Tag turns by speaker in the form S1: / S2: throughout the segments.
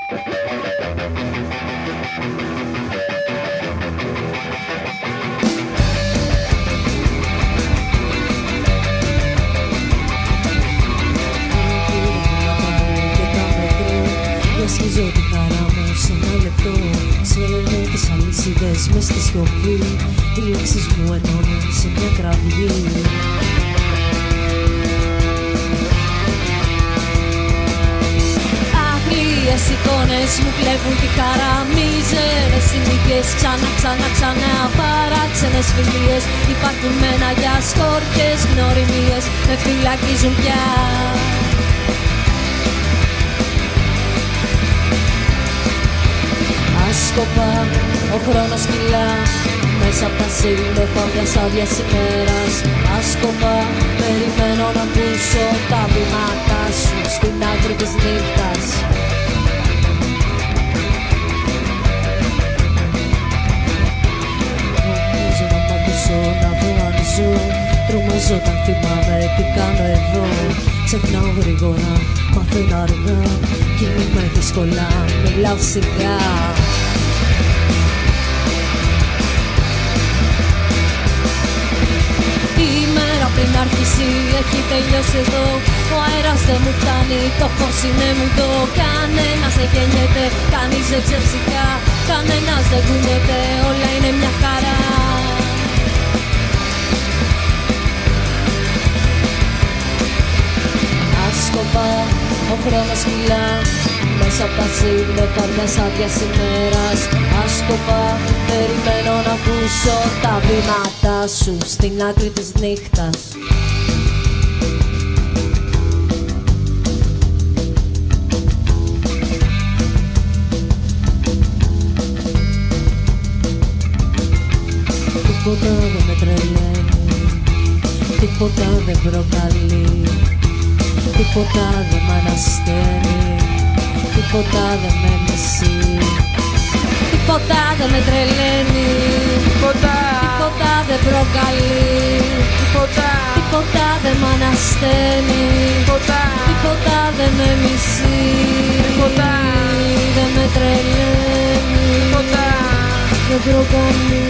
S1: Σχίζω τη χαρά μου σε ένα λεπτό. Σέρνω τις αλυσίδες μες στη σιωπή. Οι λέξεις μου ενώνουν σε μια κραυγή. Άγριες εικόνες μου κλέβουν τη χαρά. Μίζερες συνήθειες ξανά παράξενες φιλίες. Υπάρχουν μένα για σκόρπιες γνωριμίες. Με φυλακίζουν πια. Άσκοπα, ο χρόνος κυλά μέσα απ' τα σύννεφα μιας άδειας ημέρας. Άσκοπα, περιμένω να ακούσω τα βήματα σου στην άκρη της νύχτας. Νομίζω να μ' ακούσω να δω αν ζω. Τρομάζω όταν θυμάμαι τι κάνω εδώ. Ξεχνάω γρήγορα, μαθαίνω αργά. Κινούμαι δύσκολα, μιλάω σιγά. Η μέρα πριν αρχίσει έχει τελειώσει εδώ. Ο αέρας δεν μου φτάνει, το φως είναι μουντό. Κανένας δεν γεννιέται, κανείς δεν ξεψυχά. Κανένας δεν κουνιέται, όλα είναι μια χαρά. Άσκοπα, ο χρόνος κυλά μέσα απ' τα σύννεφα μιας άδειας ημέρας. Άσκοπα, περιμένω να ακούσω τα βήματα σου στην άκρη της νύχτας. Τίποτα δεν με τρελαίνει, τίποτα δεν προκαλεί. Τίποτα δεν μ' ανασταίνει, τίποτα δεν με μισεί. Τίποτα δεν με τρελαίνει, τίποτα δεν προκαλεί. Τίποτα δεν μ' ανασταίνει, τίποτα δεν με μισεί. Δεν με τρελαίνει, δεν προκαλεί.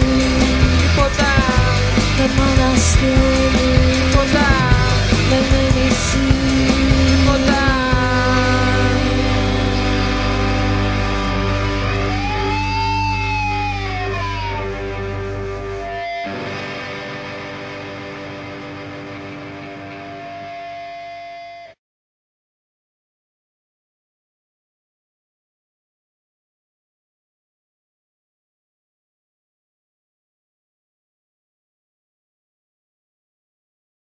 S1: Δεν μ' ανασταίνει.